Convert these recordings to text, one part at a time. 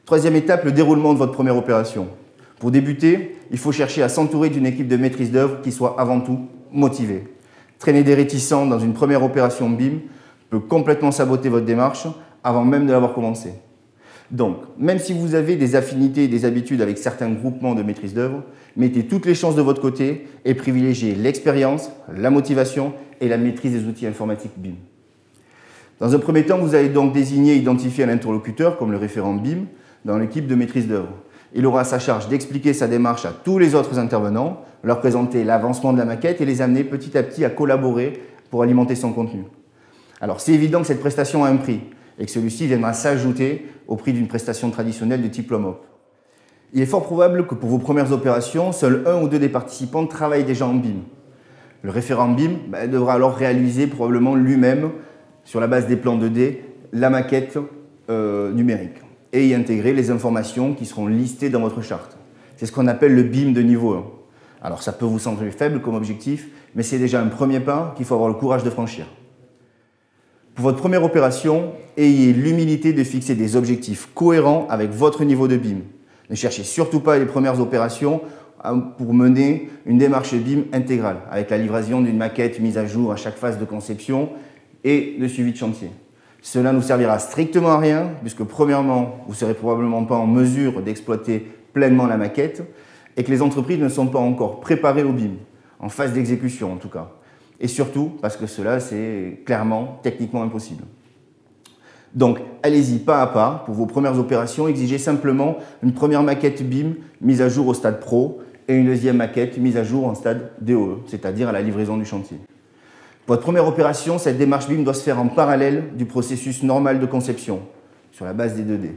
Troisième étape, le déroulement de votre première opération. Pour débuter, il faut chercher à s'entourer d'une équipe de maîtrise d'œuvre qui soit avant tout motivée. Traîner des réticents dans une première opération BIM peut complètement saboter votre démarche avant même de l'avoir commencé. Donc, même si vous avez des affinités et des habitudes avec certains groupements de maîtrise d'œuvre, mettez toutes les chances de votre côté et privilégiez l'expérience, la motivation et la maîtrise des outils informatiques BIM. Dans un premier temps, vous allez donc désigner et identifier un interlocuteur comme le référent BIM dans l'équipe de maîtrise d'œuvre. Il aura à sa charge d'expliquer sa démarche à tous les autres intervenants, leur présenter l'avancement de la maquette et les amener petit à petit à collaborer pour alimenter son contenu. Alors c'est évident que cette prestation a un prix et que celui-ci viendra s'ajouter au prix d'une prestation traditionnelle de type LOMOP. Il est fort probable que pour vos premières opérations, seul un ou deux des participants travaillent déjà en BIM. Le référent BIM devra alors réaliser probablement lui-même, sur la base des plans 2D, la maquette numérique et y intégrer les informations qui seront listées dans votre charte. C'est ce qu'on appelle le BIM de niveau 1. Alors ça peut vous sembler faible comme objectif, mais c'est déjà un premier pas qu'il faut avoir le courage de franchir. Pour votre première opération, ayez l'humilité de fixer des objectifs cohérents avec votre niveau de BIM. Ne cherchez surtout pas les premières opérations pour mener une démarche BIM intégrale, avec la livraison d'une maquette mise à jour à chaque phase de conception et de suivi de chantier. Cela ne vous servira strictement à rien, puisque premièrement, vous ne serez probablement pas en mesure d'exploiter pleinement la maquette, et que les entreprises ne sont pas encore préparées au BIM, en phase d'exécution en tout cas. Et surtout, parce que cela, c'est clairement techniquement impossible. Donc, allez-y pas à pas. Pour vos premières opérations, exigez simplement une première maquette BIM mise à jour au stade pro et une deuxième maquette mise à jour en stade DOE, c'est-à-dire à la livraison du chantier. Pour votre première opération, cette démarche BIM doit se faire en parallèle du processus normal de conception, sur la base des 2D.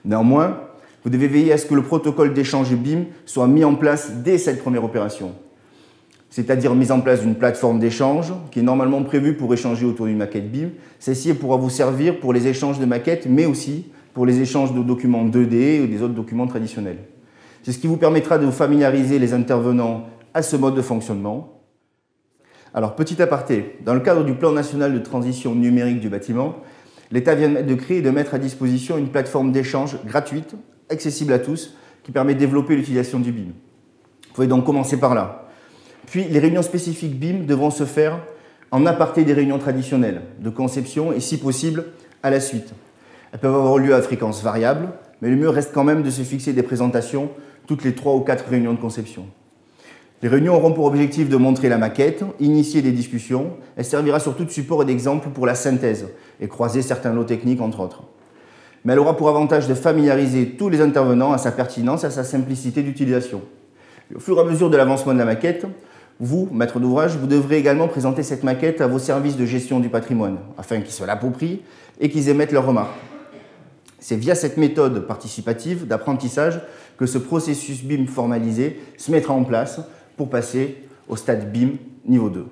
Néanmoins, vous devez veiller à ce que le protocole d'échange BIM soit mis en place dès cette première opération, c'est-à-dire mise en place d'une plateforme d'échange qui est normalement prévue pour échanger autour d'une maquette BIM. Celle-ci pourra vous servir pour les échanges de maquettes, mais aussi pour les échanges de documents 2D ou des autres documents traditionnels. C'est ce qui vous permettra de vous familiariser les intervenants à ce mode de fonctionnement. Alors, petit aparté, dans le cadre du plan national de transition numérique du bâtiment, l'État vient de créer et de mettre à disposition une plateforme d'échange gratuite, accessible à tous, qui permet de développer l'utilisation du BIM. Vous pouvez donc commencer par là. Puis, les réunions spécifiques BIM devront se faire en aparté des réunions traditionnelles, de conception et, si possible, à la suite. Elles peuvent avoir lieu à fréquence variable, mais le mieux reste quand même de se fixer des présentations toutes les 3 ou 4 réunions de conception. Les réunions auront pour objectif de montrer la maquette, initier des discussions. Elle servira surtout de support et d'exemple pour la synthèse et croiser certains lots techniques, entre autres. Mais elle aura pour avantage de familiariser tous les intervenants à sa pertinence et à sa simplicité d'utilisation. Au fur et à mesure de l'avancement de la maquette, vous, maître d'ouvrage, vous devrez également présenter cette maquette à vos services de gestion du patrimoine, afin qu'ils se l'approprient et qu'ils émettent leurs remarques. C'est via cette méthode participative d'apprentissage que ce processus BIM formalisé se mettra en place pour passer au stade BIM niveau 2.